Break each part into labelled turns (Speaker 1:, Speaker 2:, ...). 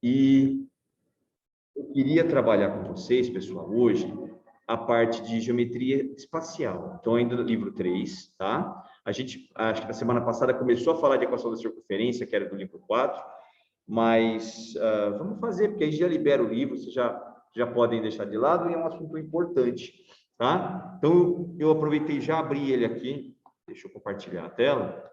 Speaker 1: E eu queria trabalhar com vocês, pessoal, hoje, a parte de geometria espacial. Então, ainda no livro 3, tá? A gente, acho que na semana passada, começou a falar de equação da circunferência, que era do livro 4, mas vamos fazer, porque aí já libera o livro, vocês já podem deixar de lado, e é um assunto importante, tá? Então, eu aproveitei, já abri ele aqui, deixa eu compartilhar a tela.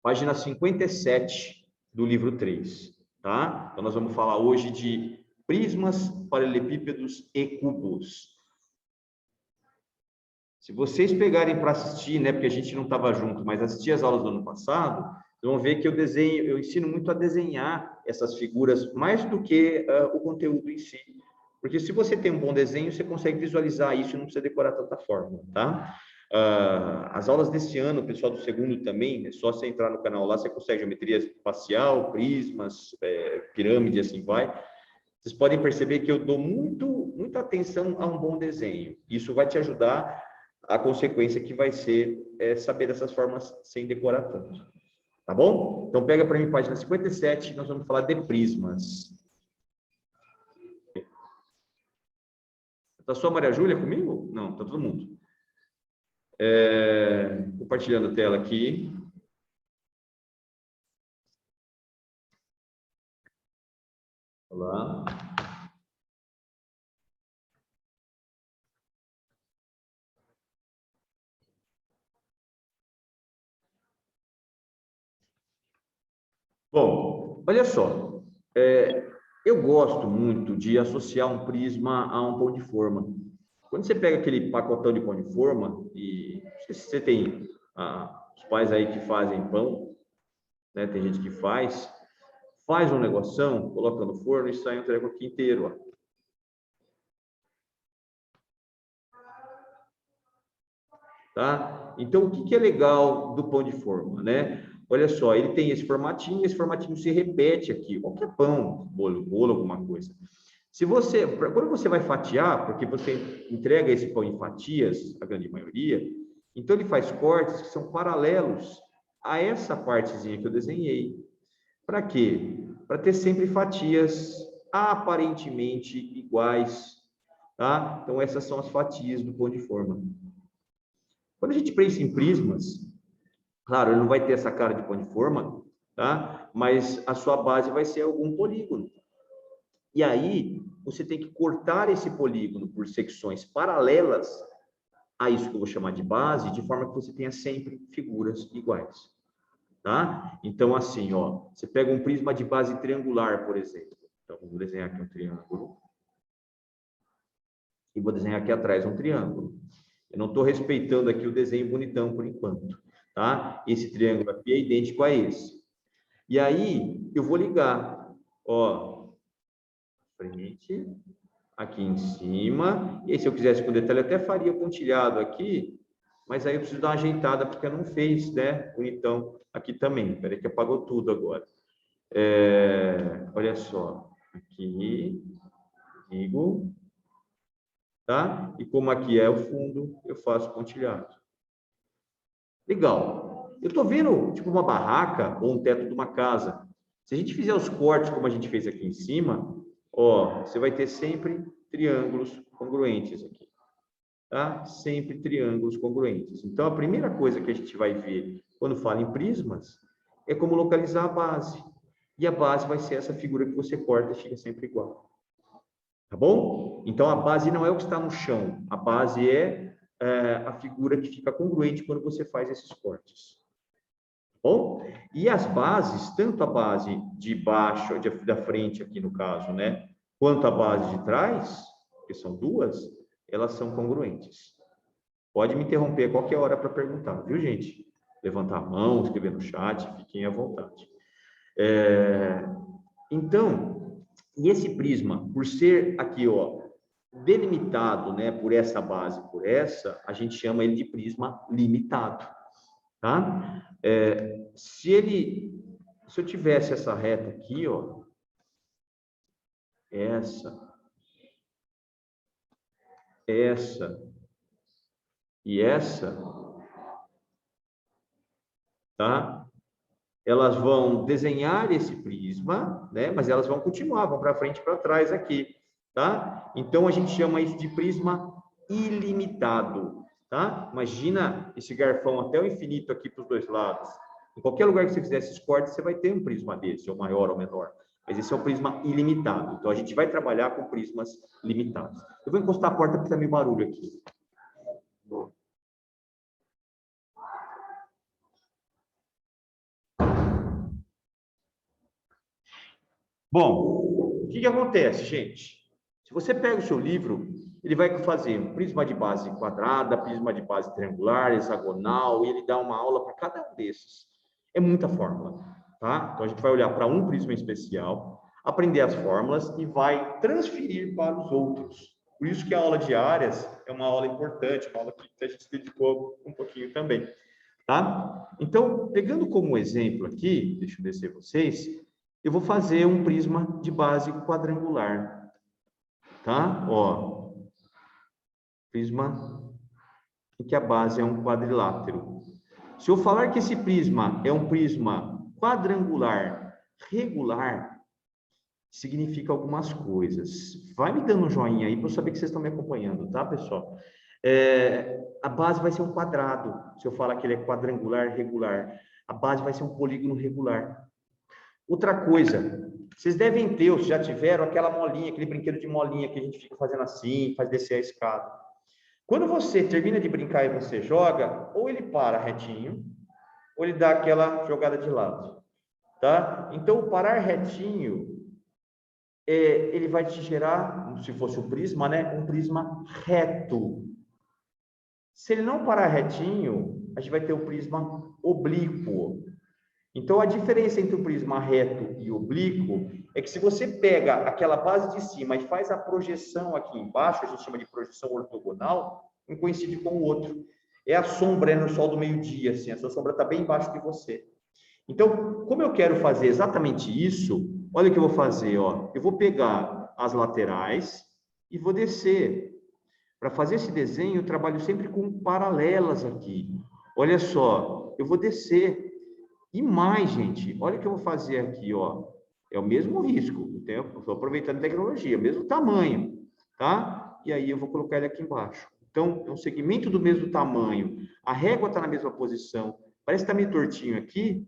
Speaker 1: Página 57 do livro 3, tá? Então, nós vamos falar hoje de prismas, paralelepípedos e cubos. Se vocês pegarem para assistir, né, porque a gente não estava junto, mas assistir as aulas do ano passado, vocês vão ver que eu ensino muito a desenhar essas figuras, mais do que o conteúdo em si. Porque se você tem um bom desenho, você consegue visualizar isso e não precisa decorar tanta fórmula, tá? As aulas desse ano, o pessoal do segundo também, é só você entrar no canal lá, você consegue geometria espacial, prismas, pirâmide, e assim vai. Vocês podem perceber que eu dou muita atenção a um bom desenho. Isso vai te ajudar, a consequência que vai ser saber dessas formas sem decorar tanto. Tá bom? Então, pega para mim página 57, nós vamos falar de prismas. Tá só a Maria Júlia comigo? Não, tá todo mundo. Compartilhando a tela aqui. Olá. Bom, olha só. Eu gosto muito de associar um prisma a um pão de forma. Quando você pega aquele pacotão de pão de forma, e não sei se você tem os pais aí que fazem pão, né? Tem gente que faz um negoção, coloca no forno e sai um treco aqui inteiro, ó. Tá? Então, o que é legal do pão de forma, né? Olha só, ele tem esse formatinho se repete aqui, qualquer pão, bolo, alguma coisa. Quando você vai fatiar, porque você entrega esse pão em fatias, a grande maioria, então ele faz cortes que são paralelos a essa partezinha que eu desenhei. Para quê? Para ter sempre fatias aparentemente iguais, tá? Então essas são as fatias do pão de forma. Quando a gente pensa em prismas, claro, ele não vai ter essa cara de pão de forma, tá? Mas a sua base vai ser algum polígono. E aí, você tem que cortar esse polígono por secções paralelas a isso que eu vou chamar de base, de forma que você tenha sempre figuras iguais, tá? Então, assim, ó, você pega um prisma de base triangular, por exemplo. Então, vou desenhar aqui um triângulo. E vou desenhar aqui atrás um triângulo. Eu não estou respeitando aqui o desenho bonitão por enquanto, tá? Esse triângulo aqui é idêntico a esse. E aí, eu vou ligar, ó, frente, aqui em cima, e aí, se eu quisesse com detalhe, eu até faria pontilhado aqui, mas aí eu preciso dar uma ajeitada, porque não fez, né, bonitão aqui também. Peraí que apagou tudo agora. Olha só, aqui, ligo, tá? E como aqui é o fundo, eu faço pontilhado. Legal. Eu estou vendo, tipo, uma barraca ou um teto de uma casa. Se a gente fizer os cortes como a gente fez aqui em cima, ó, você vai ter sempre triângulos congruentes aqui, tá? Sempre triângulos congruentes. Então, a primeira coisa que a gente vai ver quando fala em prismas é como localizar a base. E a base vai ser essa figura que você corta e fica sempre igual. Tá bom? Então, a base não é o que está no chão. A base é a figura que fica congruente quando você faz esses cortes. Bom, e as bases, tanto a base de baixo, da frente aqui no caso, né, quanto a base de trás, que são duas, elas são congruentes. Pode me interromper a qualquer hora para perguntar, viu, gente? Levantar a mão, escrever no chat, fiquem à vontade. Então, e esse prisma, por ser aqui, ó, delimitado, né, por essa base, por essa, a gente chama ele de prisma limitado, tá? Se eu tivesse essa reta aqui, ó, essa e essa, tá? elas vão desenhar esse prisma, né? Mas elas vão continuar, vão para frente e para trás aqui, tá? Então, a gente chama isso de prisma ilimitado, tá? Imagina esse garfão até o infinito aqui para os dois lados. Em qualquer lugar que você fizer esses cortes, você vai ter um prisma desse, ou maior ou menor. Mas esse é o prisma ilimitado. Então, a gente vai trabalhar com prismas limitados. Eu vou encostar a porta porque está meio barulho aqui. Bom, o que acontece, gente? Se você pega o seu livro, ele vai fazer um prisma de base quadrada, prisma de base triangular, hexagonal, e ele dá uma aula para cada um desses. É muita fórmula, tá? Então, a gente vai olhar para um prisma especial, aprender as fórmulas e vai transferir para os outros. Por isso que a aula de áreas é uma aula importante, uma aula que a gente se dedicou um pouquinho também, tá? Então, pegando como exemplo aqui, deixa eu descer vocês, eu vou fazer um prisma de base quadrangular, tá? Ó, prisma em que a base é um quadrilátero. Se eu falar que esse prisma é um prisma quadrangular regular, significa algumas coisas. Vai me dando um joinha aí para eu saber que vocês estão me acompanhando, tá, pessoal? A base vai ser um quadrado. Se eu falar que ele é quadrangular regular, a base vai ser um polígono regular. Outra coisa, vocês devem ter, ou já tiveram, aquela molinha, aquele brinquedo de molinha que a gente fica fazendo assim, faz descer a escada. Quando você termina de brincar e você joga, ou ele para retinho, ou ele dá aquela jogada de lado, tá? Então, o parar retinho, ele vai te gerar, se fosse um prisma, né? Um prisma reto. Se ele não parar retinho, a gente vai ter o prisma oblíquo. Então, a diferença entre o prisma reto e oblíquo é que se você pega aquela base de cima e faz a projeção aqui embaixo, a gente chama de projeção ortogonal, um coincide com o outro. É a sombra no sol do meio-dia, assim, a sua sombra está bem embaixo de você. Então, como eu quero fazer exatamente isso, olha o que eu vou fazer, ó. Eu vou pegar as laterais e vou descer. Para fazer esse desenho, eu trabalho sempre com paralelas aqui. Olha só, eu vou descer. E mais, gente, olha o que eu vou fazer aqui, ó. É o mesmo risco, estou aproveitando a tecnologia, o mesmo tamanho, tá? E aí eu vou colocar ele aqui embaixo. Então, é um segmento do mesmo tamanho. A régua está na mesma posição. Parece que está meio tortinho aqui,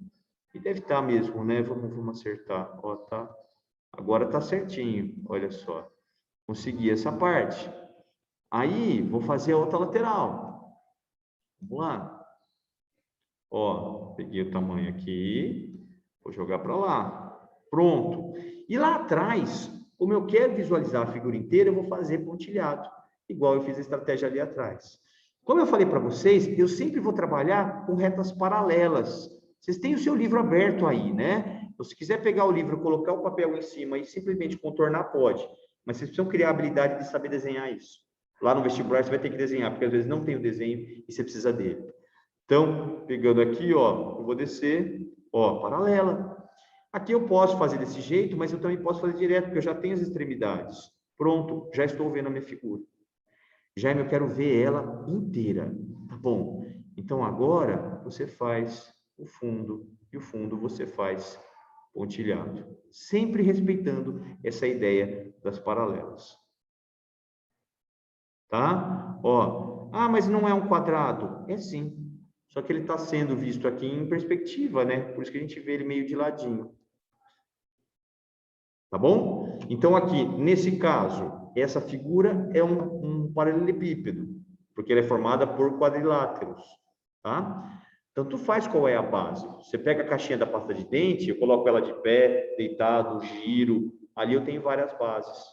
Speaker 1: e deve estar mesmo, né? Vamos acertar. Ó, tá. Agora está certinho, olha só. Consegui essa parte. Aí, vou fazer a outra lateral. Vamos lá. Ó, peguei o tamanho aqui, vou jogar para lá. Pronto. E lá atrás, como eu quero visualizar a figura inteira, eu vou fazer pontilhado, igual eu fiz a estratégia ali atrás. Como eu falei para vocês, eu sempre vou trabalhar com retas paralelas. Vocês têm o seu livro aberto aí, né? Então, se quiser pegar o livro, colocar o papel em cima e simplesmente contornar, pode. Mas vocês precisam criar a habilidade de saber desenhar isso. Lá no vestibular, você vai ter que desenhar, porque às vezes não tem o desenho e você precisa dele. Então, pegando aqui, ó, eu vou descer, ó, paralela. Aqui eu posso fazer desse jeito, mas eu também posso fazer direto, porque eu já tenho as extremidades. Pronto, já estou vendo a minha figura. Jaime, eu quero ver ela inteira. Tá bom. Então, agora, você faz o fundo, e o fundo você faz pontilhado. Sempre respeitando essa ideia das paralelas. Tá? Ó, mas não é um quadrado. É sim. Só que ele está sendo visto aqui em perspectiva, né? Por isso que a gente vê ele meio de ladinho. Tá bom? Então, aqui, nesse caso, essa figura é um paralelepípedo, porque ela é formada por quadriláteros, tá? Então, tu faz qual é a base. Você pega a caixinha da pasta de dente, eu coloco ela de pé, deitado, giro. Ali eu tenho várias bases.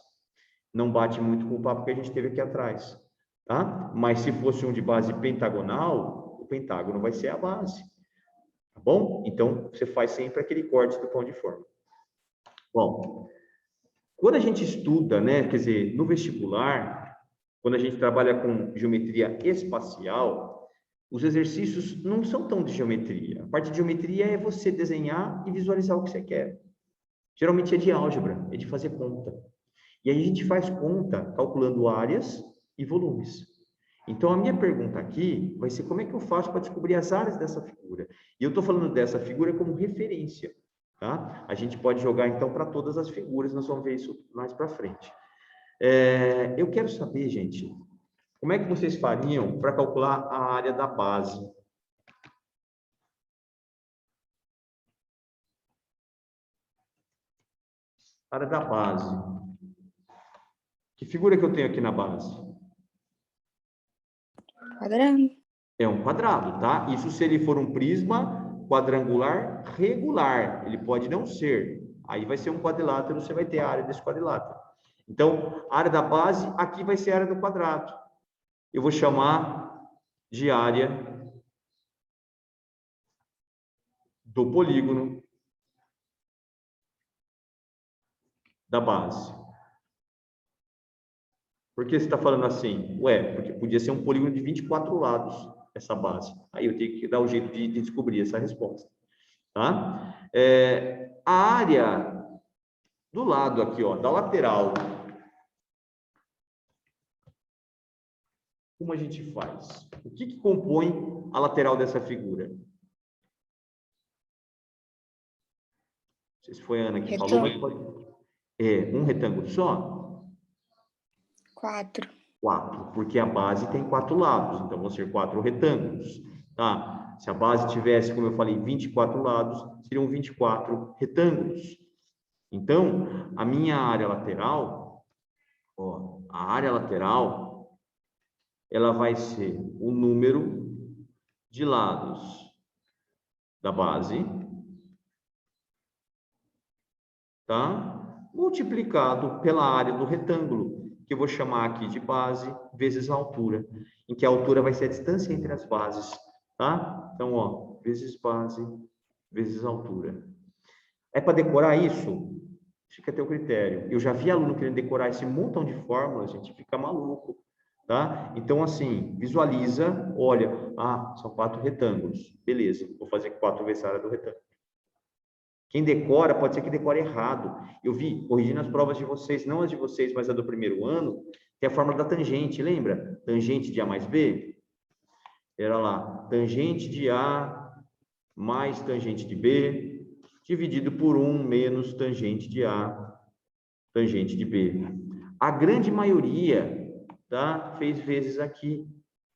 Speaker 1: Não bate muito com o papo que a gente teve aqui atrás, tá? Mas se fosse um de base pentagonal, o pentágono vai ser a base, tá bom? Então, você faz sempre aquele corte do pão de forma. Bom, quando a gente estuda, né, quer dizer, no vestibular, quando a gente trabalha com geometria espacial, os exercícios não são tão de geometria. A parte de geometria é você desenhar e visualizar o que você quer. Geralmente é de álgebra, é de fazer conta. E aí a gente faz conta calculando áreas e volumes. Então, a minha pergunta aqui vai ser como é que eu faço para descobrir as áreas dessa figura? E eu estou falando dessa figura como referência, tá? A gente pode jogar, então, para todas as figuras, nós vamos ver isso mais para frente. Eu quero saber, gente, como é que vocês fariam para calcular a área da base? Área da base. Que figura que eu tenho aqui na base?
Speaker 2: Quadrado.
Speaker 1: É um quadrado, tá? Isso se ele for um prisma quadrangular regular. Ele pode não ser. Aí vai ser um quadrilátero, você vai ter a área desse quadrilátero. Então, a área da base, aqui vai ser a área do quadrado. Eu vou chamar de área do polígono da base. Por que você está falando assim? Ué, porque podia ser um polígono de 24 lados, essa base. Aí eu tenho que dar o jeito de descobrir essa resposta. Tá? A área do lado aqui, ó, da lateral. Como a gente faz? O que compõe a lateral dessa figura? Não sei se foi a Ana que falou, mas pode... um retângulo só?
Speaker 2: 4.
Speaker 1: 4, porque a base tem 4 lados, então vão ser 4 retângulos, tá? Se a base tivesse, como eu falei, 24 lados, seriam 24 retângulos. Então, a minha área lateral, ó, a área lateral, ela vai ser o número de lados da base, tá? Multiplicado pela área do retângulo, que eu vou chamar aqui de base vezes a altura, em que a altura vai ser a distância entre as bases, tá? Então, ó, vezes base vezes altura. É para decorar isso? Fica a teu critério. Eu já vi aluno querendo decorar esse montão de fórmulas, a gente fica maluco, tá? Então, assim, visualiza, olha, são 4 retângulos. Beleza, vou fazer 4 vezes a área do retângulo. Quem decora, pode ser que decore errado. Eu vi, corrigindo as provas de vocês, não as de vocês, mas a do primeiro ano, tem a fórmula da tangente, lembra? Tangente de A mais B? Era lá, tangente de A mais tangente de B, dividido por 1 menos tangente de A, tangente de B. A grande maioria, tá, fez vezes aqui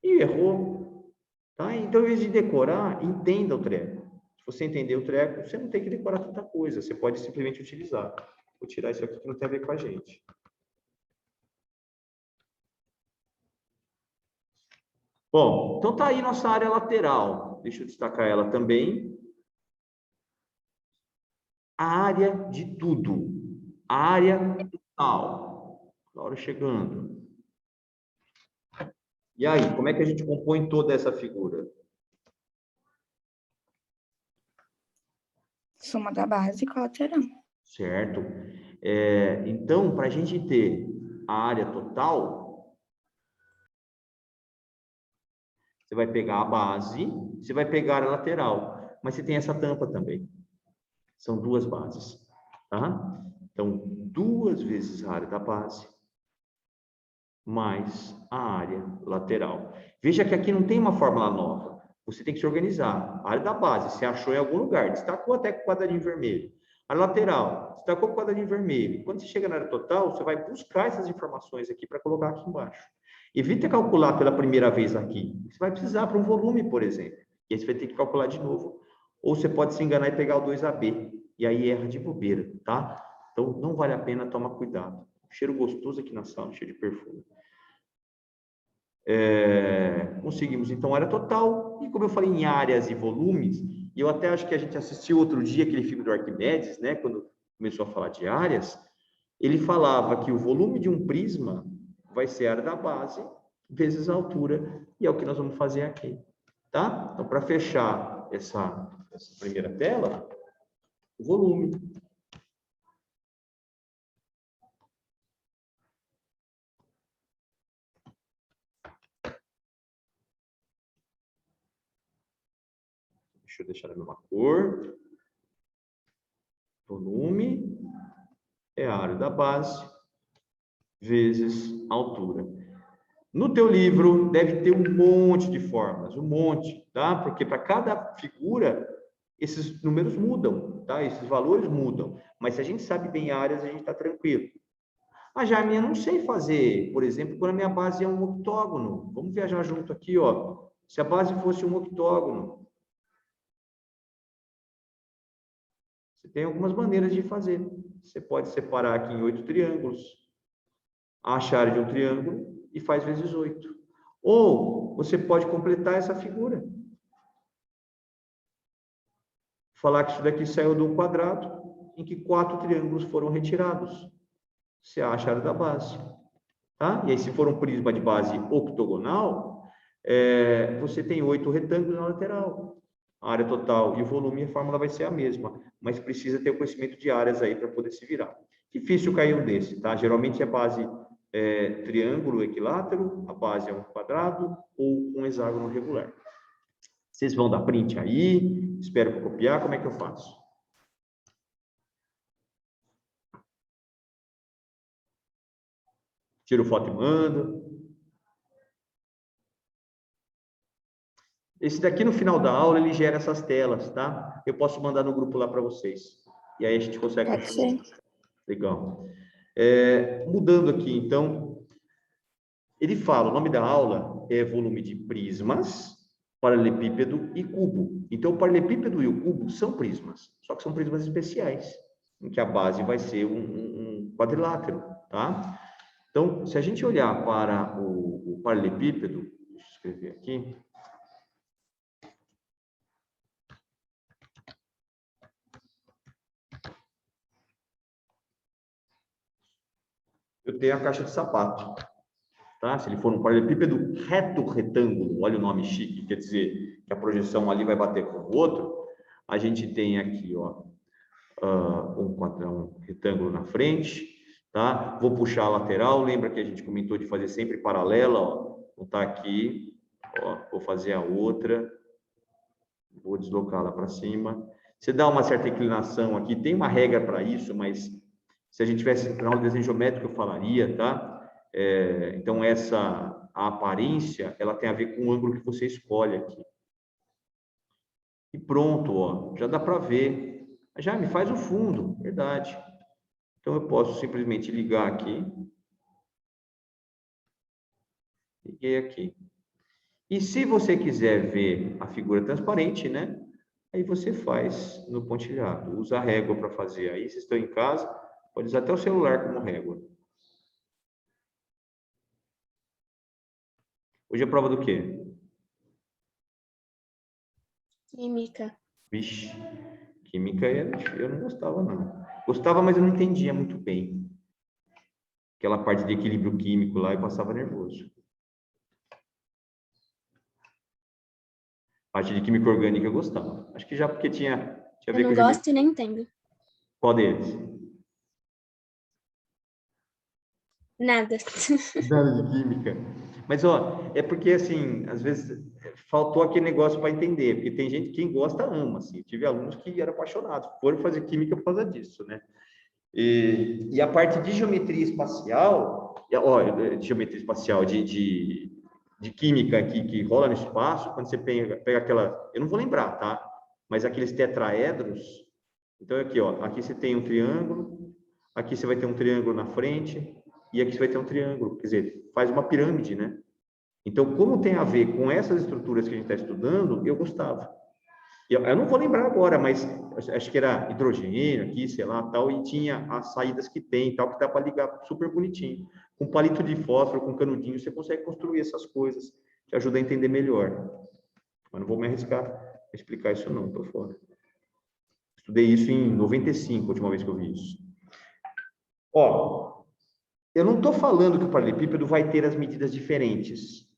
Speaker 1: e errou. Tá? Então, ao invés de decorar, entenda o treco. Se você entender o treco, você não tem que decorar tanta coisa, você pode simplesmente utilizar. Vou tirar isso aqui que não tem a ver com a gente. Bom, então tá aí nossa área lateral. Deixa eu destacar ela também. A área de tudo. A área total. Laura chegando. E aí, como é que a gente compõe toda essa figura?
Speaker 2: Soma da base com a lateral.
Speaker 1: Certo. Então, para a gente ter a área total, você vai pegar a base, você vai pegar a lateral, mas você tem essa tampa também. São 2 bases, tá? Então, 2 vezes a área da base, mais a área lateral. Veja que aqui não tem uma fórmula nova. Você tem que se organizar. A área da base, você achou em algum lugar, destacou até com o quadradinho vermelho. A lateral, destacou com o quadradinho vermelho. Quando você chega na área total, você vai buscar essas informações aqui para colocar aqui embaixo. Evita calcular pela primeira vez aqui. Você vai precisar para um volume, por exemplo. E aí você vai ter que calcular de novo. Ou você pode se enganar e pegar o 2AB. E aí erra de bobeira, tá? Então, não vale a pena, tomar cuidado. Cheiro gostoso aqui na sala, cheio de perfume. Conseguimos, então, área total. E como eu falei em áreas e volumes, e eu até acho que a gente assistiu outro dia aquele filme do Arquimedes, né? Quando começou a falar de áreas, ele falava que o volume de um prisma vai ser a área da base vezes a altura, e é o que nós vamos fazer aqui, tá? Então, para fechar essa primeira tela, o volume. Deixa eu deixar a mesma cor. Volume é a área da base vezes a altura. No teu livro deve ter um monte de fórmulas, um monte, tá? Porque para cada figura, esses números mudam, tá? Esses valores mudam. Mas se a gente sabe bem áreas, a gente está tranquilo. Ah, Jaime, eu não sei fazer, por exemplo, quando a minha base é um octógono. Vamos viajar junto aqui, ó. Se a base fosse um octógono, você tem algumas maneiras de fazer. Você pode separar aqui em 8 triângulos, acha a área de um triângulo e faz vezes 8. Ou você pode completar essa figura. Falar que isso daqui saiu de um quadrado em que 4 triângulos foram retirados. Você acha a área da base. Tá? E aí, se for um prisma de base octogonal, você tem 8 retângulos na lateral. A área total e o volume, a fórmula vai ser a mesma, mas precisa ter o conhecimento de áreas aí para poder se virar. Difícil cair um desse, tá? Geralmente é base triângulo equilátero, a base é um quadrado ou um hexágono regular. Vocês vão dar print aí, espero para copiar, como é que eu faço? Tiro foto e mando. Esse daqui, no final da aula, ele gera essas telas, tá? Eu posso mandar no grupo lá para vocês. E aí a gente consegue...
Speaker 2: Pode ser.
Speaker 1: Legal. Mudando aqui, então, ele fala, o nome da aula é volume de prismas, paralelepípedo e cubo. Então, o paralelepípedo e o cubo são prismas, só que são prismas especiais, em que a base vai ser um quadrilátero, tá? Então, se a gente olhar para o paralelepípedo, deixa eu escrever aqui. Eu tenho a caixa de sapato, tá? Se ele for um paralelepípedo reto retângulo, olha o nome chique, quer dizer que a projeção ali vai bater com o outro, a gente tem aqui, ó, um retângulo na frente, tá? Vou puxar a lateral, lembra que a gente comentou de fazer sempre paralela, ó, vou estar aqui, ó, vou fazer a outra, vou deslocá-la para cima. Você dá uma certa inclinação aqui, tem uma regra para isso, mas se a gente tivesse na aula de desenho geométrico, eu falaria, tá? Então, a aparência, ela tem a ver com o ângulo que você escolhe aqui. E pronto, ó, já dá para ver. Já me faz o fundo, verdade. Então, eu posso simplesmente ligar aqui. Liguei aqui. E se você quiser ver a figura transparente, né? Aí você faz no pontilhado. Usa a régua para fazer. Aí, se estão em casa, pode usar até o celular como régua. Hoje é prova do quê?
Speaker 2: Química.
Speaker 1: Vixe, química eu não gostava, não. Gostava, mas eu não entendia muito bem. Aquela parte de equilíbrio químico lá, eu passava nervoso. Parte de química orgânica eu gostava. Acho que já porque tinha a ver
Speaker 2: Eu não gosto e nem entendo.
Speaker 1: Qual deles?
Speaker 2: Nada.
Speaker 1: Nada de química. Mas, ó, é porque, assim, às vezes faltou aquele negócio para entender, porque tem gente, quem gosta, ama, assim. Eu tive alunos que eram apaixonados, foram fazer química por causa disso, né? E a parte de geometria espacial, de geometria espacial, de química aqui, que rola no espaço, quando você pega aquela, eu não vou lembrar, tá? Mas aqueles tetraedros, então aqui, ó, aqui você tem um triângulo, aqui você vai ter um triângulo na frente, e aqui você vai ter um triângulo, quer dizer, faz uma pirâmide, né? Então, como tem a ver com essas estruturas que a gente está estudando, eu gostava. Eu não vou lembrar agora, mas acho que era hidrogênio aqui, sei lá, tal, e tinha as saídas que tem, tal, que dá para ligar super bonitinho. Com palito de fósforo, com canudinho, você consegue construir essas coisas, te ajuda a entender melhor. Mas não vou me arriscar a explicar isso não, estou fora. Estudei isso em 95, a última vez que eu vi isso. Ó, eu não estou falando que o paralelepípedo vai ter as medidas diferentes,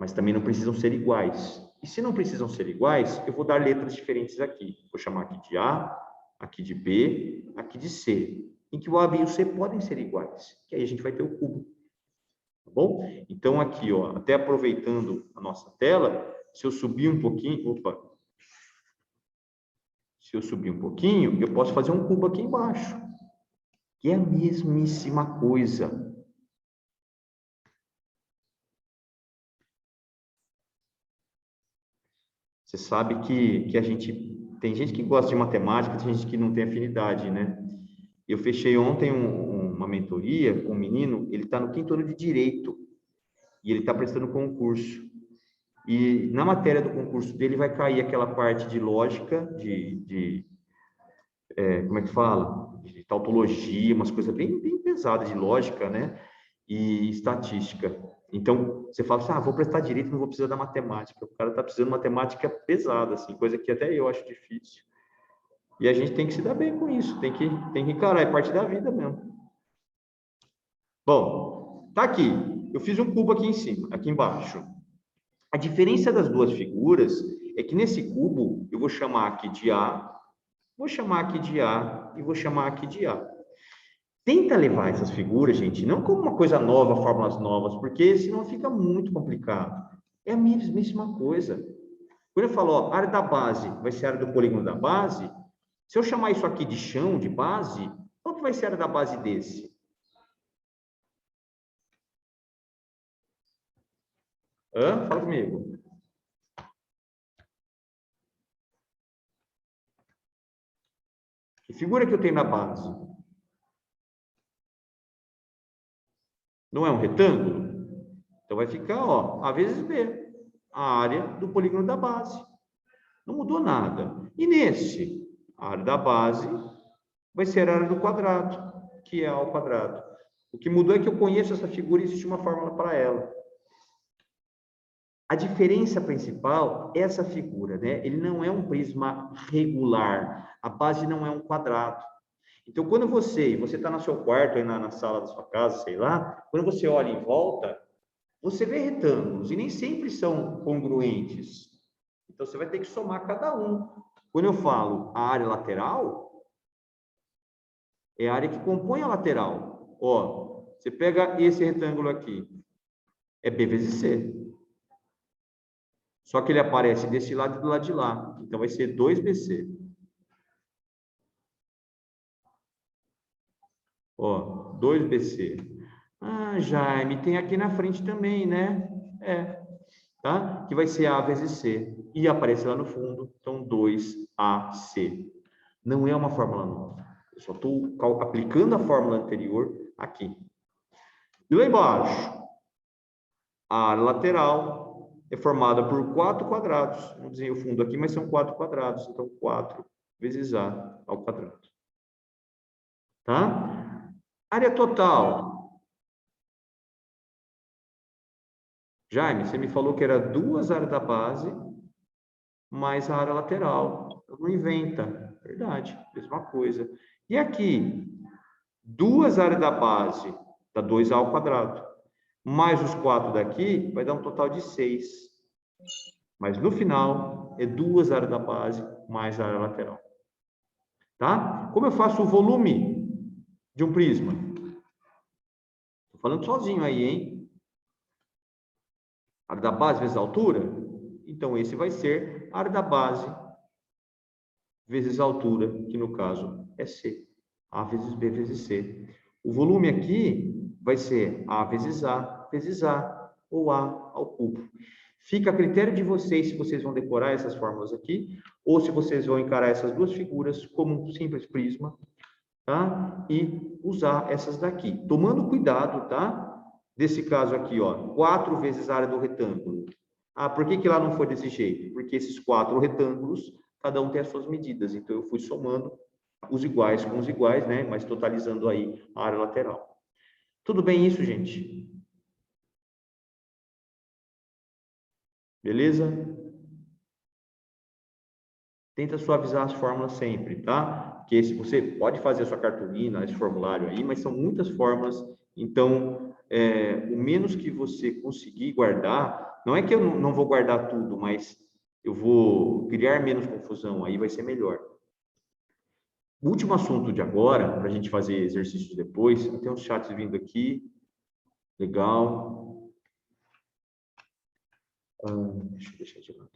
Speaker 1: mas também não precisam ser iguais. E se não precisam ser iguais, eu vou dar letras diferentes aqui. Vou chamar aqui de A, aqui de B, aqui de C. Em que o A, B e o C podem ser iguais. Que aí a gente vai ter o cubo. Tá bom? Então, aqui, ó, até aproveitando a nossa tela, se eu subir um pouquinho... Opa! Se eu subir um pouquinho, eu posso fazer um cubo aqui embaixo. Que é a mesmíssima coisa. Você sabe que a gente... Tem gente que gosta de matemática, tem gente que não tem afinidade, né? Eu fechei ontem uma mentoria com um menino, ele está no 5º ano de Direito, e ele está prestando concurso. E na matéria do concurso dele vai cair aquela parte de lógica, como é que fala? De tautologia, umas coisas bem pesadas de lógica, né? E estatística. Então, você fala assim, vou prestar direito, não vou precisar da matemática. O cara está precisando de matemática pesada, assim, coisa que até eu acho difícil. E a gente tem que se dar bem com isso, tem que encarar, é parte da vida mesmo. Bom, tá aqui. Eu fiz um cubo aqui em cima, aqui embaixo. A diferença das duas figuras é que nesse cubo, eu vou chamar aqui de A, vou chamar aqui de A e vou chamar aqui de A. Tenta levar essas figuras, gente, não como uma coisa nova, fórmulas novas, porque senão fica muito complicado. É a mesma coisa. Quando eu falo, ó, área da base vai ser a área do polígono da base, se eu chamar isso aqui de chão, de base, qual que vai ser a área da base desse? Fala comigo. Que figura que eu tenho na base? Não é um retângulo? Então vai ficar, ó, A vezes B, a área do polígono da base. Não mudou nada. E nesse, a área da base vai ser a área do quadrado, que é A ao quadrado. O que mudou é que eu conheço essa figura e existe uma fórmula para ela. A diferença principal é essa figura, né? Ele não é um prisma regular. A base não é um quadrado. Então, quando você está no seu quarto, aí na sala da sua casa, sei lá, quando você olha em volta, você vê retângulos e nem sempre são congruentes. Então, você vai ter que somar cada um. Quando eu falo a área lateral, é a área que compõe a lateral. Ó, você pega esse retângulo aqui, é B vezes C. Só que ele aparece desse lado e do lado de lá. Então, vai ser 2BC. Ó, 2BC. Jaime, tem aqui na frente também, né? Tá? Que vai ser A vezes C. E aparece lá no fundo, então 2AC. Não é uma fórmula nova. Eu só estou aplicando a fórmula anterior aqui. E lá embaixo, a área lateral é formada por 4 quadrados. Não desenhei o fundo aqui, mas são 4 quadrados. Então, 4 vezes A ao quadrado. Tá? Área total. Jaime, você me falou que era 2 áreas da base mais a área lateral. Não inventa. Verdade, mesma coisa. E aqui, 2 áreas da base dá 2A ao quadrado. Mais os 4 daqui, vai dar um total de 6. Mas no final, é 2 áreas da base mais a área lateral. Tá? Como eu faço o volume de um prisma? Estou falando sozinho aí, hein? A área da base vezes a altura? Então, esse vai ser a área da base vezes a altura, que no caso é C. A vezes B vezes C. O volume aqui vai ser A vezes A, ou A ao cubo. Fica a critério de vocês se vocês vão decorar essas fórmulas aqui, ou se vocês vão encarar essas duas figuras como um simples prisma, tá? E usar essas daqui. Tomando cuidado, tá? Desse caso aqui, ó, 4 vezes a área do retângulo. Por que lá não foi desse jeito? Porque esses 4 retângulos, cada um tem as suas medidas. Então, eu fui somando os iguais com os iguais, né? Mas totalizando aí a área lateral. Tudo bem isso, gente? Beleza? Tenta suavizar as fórmulas sempre, tá? Porque se você pode fazer a sua cartolina, esse formulário aí, mas são muitas fórmulas, então, o menos que você conseguir guardar, não é que eu não vou guardar tudo, mas eu vou criar menos confusão, aí vai ser melhor. O último assunto de agora, para a gente fazer exercícios depois, tem uns chats vindo aqui, legal. Deixa eu deixar de lado.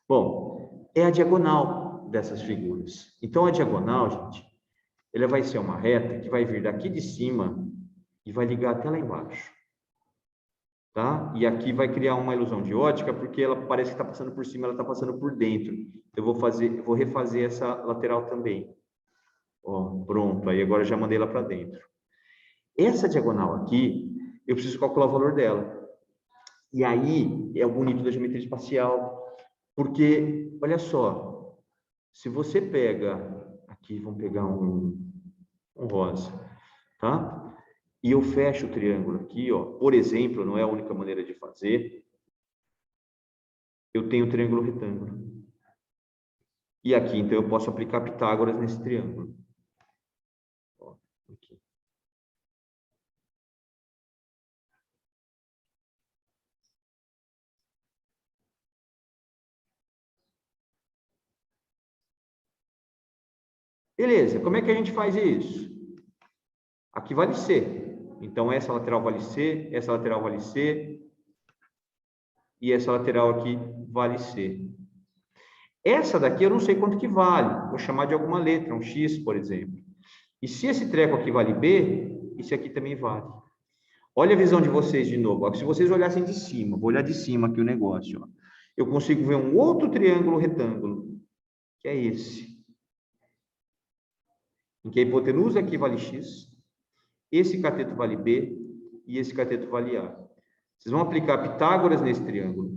Speaker 1: Bom, é a diagonal dessas figuras. Então, a diagonal, gente, ela vai ser uma reta que vai vir daqui de cima e vai ligar até lá embaixo. tá? E aqui vai criar uma ilusão de ótica, porque ela parece que está passando por cima, ela está passando por dentro. Eu vou refazer essa lateral também. Ó, pronto, aí agora eu já mandei ela para dentro. Essa diagonal aqui, eu preciso calcular o valor dela. E aí é o bonito da geometria espacial, porque, olha só, se você pega, aqui vamos pegar um rosa, tá? E eu fecho o triângulo aqui, ó, por exemplo, não é a única maneira de fazer, eu tenho um triângulo retângulo. E aqui, então, eu posso aplicar Pitágoras nesse triângulo. Ó, aqui. Beleza, como é que a gente faz isso? Aqui vale C. Então, essa lateral vale C, essa lateral vale C, e essa lateral aqui vale C. Essa daqui eu não sei quanto que vale, vou chamar de alguma letra, um X, por exemplo. E se esse treco aqui vale B, esse aqui também vale. Olha a visão de vocês de novo. Ó. Se vocês olhassem de cima, vou olhar de cima aqui o negócio. Ó. Eu consigo ver um outro triângulo retângulo, que é esse. Em que a hipotenusa aqui vale X, esse cateto vale B e esse cateto vale A. Vocês vão aplicar Pitágoras nesse triângulo,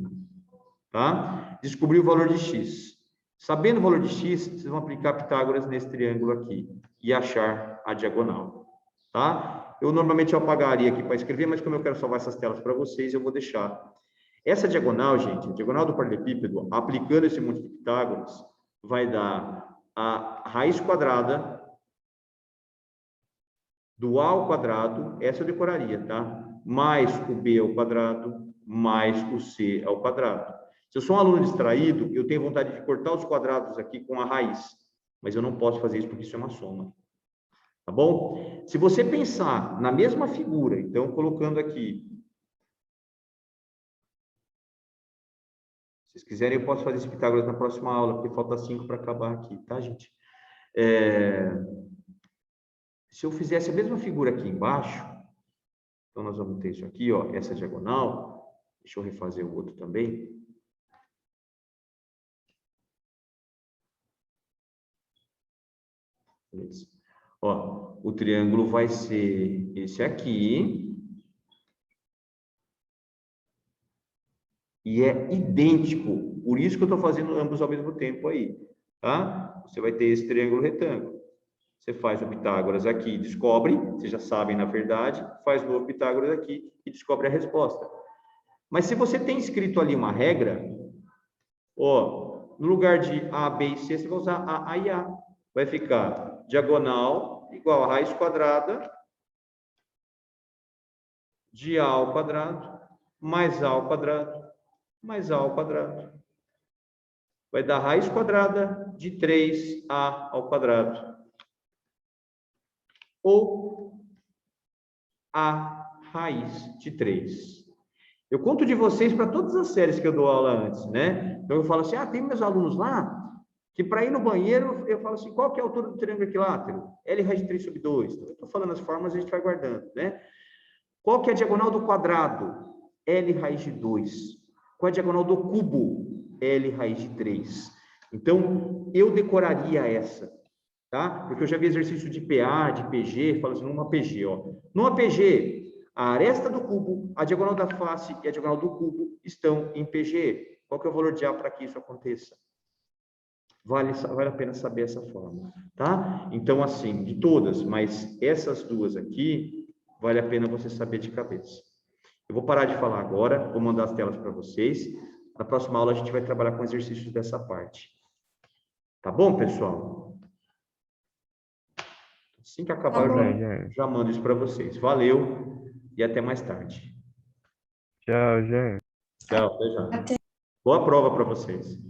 Speaker 1: tá? Descobrir o valor de X. Sabendo o valor de X, vocês vão aplicar Pitágoras nesse triângulo aqui e achar a diagonal, tá? Eu normalmente apagaria aqui para escrever, mas como eu quero salvar essas telas para vocês, eu vou deixar. Essa diagonal, gente, a diagonal do paralelepípedo, aplicando esse monte de Pitágoras, vai dar a raiz quadrada do A ao quadrado, essa eu decoraria, tá? Mais o B ao quadrado, mais o C ao quadrado. Se eu sou um aluno distraído, eu tenho vontade de cortar os quadrados aqui com a raiz, mas eu não posso fazer isso porque isso é uma soma. Tá bom? Se você pensar na mesma figura, então, colocando aqui, se vocês quiserem, eu posso fazer esse Pitágoras na próxima aula, porque falta 5 para acabar aqui, tá, gente? Se eu fizesse a mesma figura aqui embaixo, então nós vamos ter isso aqui, ó, essa diagonal. Deixa eu refazer o outro também. Beleza. Ó, o triângulo vai ser esse aqui. E é idêntico. Por isso que eu estou fazendo ambos ao mesmo tempo aí. Tá? Você vai ter esse triângulo retângulo. Você faz o Pitágoras aqui, descobre, vocês já sabem na verdade, faz o novo Pitágoras aqui e descobre a resposta. Mas se você tem escrito ali uma regra, ó, no lugar de A, B e C, você vai usar A e A. Vai ficar diagonal igual a raiz quadrada de A ao quadrado mais A ao quadrado mais A ao quadrado. Vai dar raiz quadrada de 3A ao quadrado. Ou A raiz de 3. Eu conto de vocês para todas as séries que eu dou aula antes, né? Então eu falo assim, tem meus alunos lá que para ir no banheiro, eu falo assim, qual que é a altura do triângulo equilátero? L raiz de 3 sobre 2. Então, eu estou falando as formas, a gente vai guardando, né? Qual que é a diagonal do quadrado? L raiz de 2. Qual é a diagonal do cubo? L raiz de 3. Então, eu decoraria essa, tá? Porque eu já vi exercício de PA, de PG, falo assim, numa PG, ó. Numa PG, a aresta do cubo, a diagonal da face e a diagonal do cubo estão em PG. Qual que é o valor de A para que isso aconteça? Vale a pena saber essa forma, tá? Então, assim, de todas, mas essas duas aqui, vale a pena você saber de cabeça. Eu vou parar de falar agora, vou mandar as telas para vocês. Na próxima aula, a gente vai trabalhar com exercícios dessa parte. Tá bom, pessoal? Assim que acabar, eu já mando isso para vocês. Valeu e até mais tarde.
Speaker 3: Tchau, gente.
Speaker 1: Tchau, até já. Boa prova para vocês.